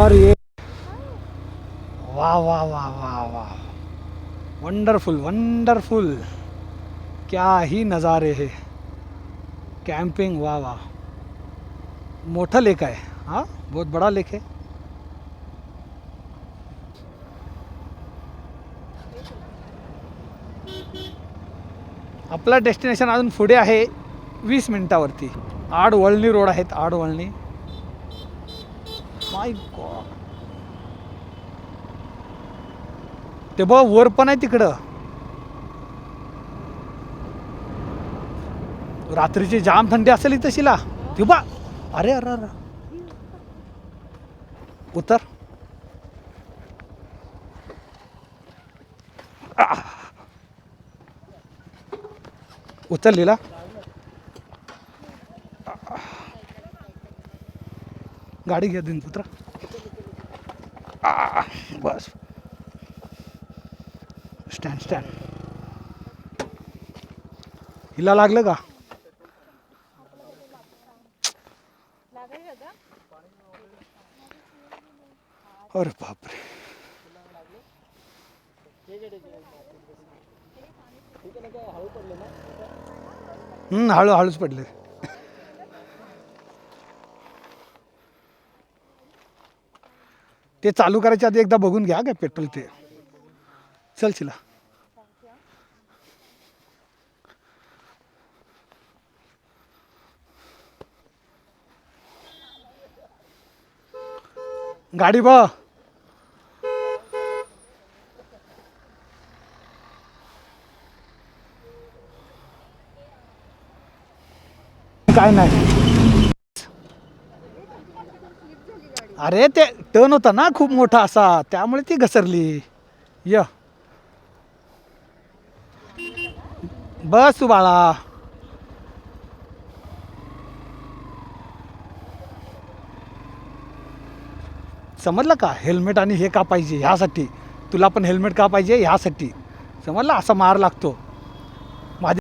और ये वाह वाह वाह वाह वाह, वंडरफुल वंडरफुल, क्या ही नज़ारे है. कैंपिंग, वाह वाह. मोठा लेक आहे हाँ, बहुत बड़ा लेक है. आपला डेस्टिनेशन अजून पुढे आहे 20 मिनिटावरती. आडवळणी रोड आहेत, आडवळणी. माय गॉड, ते बघ वर पण आहे तिकडं. रात्रीची जाम थंडी असेल इथं शिला. ते बा, अरे अरे अरे, उतर. उचललेला. गाडी घ्या दिन पुत्र. बस, स्टँड स्टँड. हिला लागलं का? अरे बापरे. हळूहळूच पडले. ते चालू करायच्या आधी एकदा बघून घ्या काय पेट्रोल ते. चल चिला. गाडी बघ. काय नाही. अरे ते टर्न होता ना खूप मोठा असा, त्यामुळे ती घसरली. य बस तू बाळा. समजलं का? हेल्मेट आणि हे का पाहिजे ह्यासाठी. तुला पण हेल्मेट का पाहिजे ह्यासाठी. समजलं, असा मार लागतो.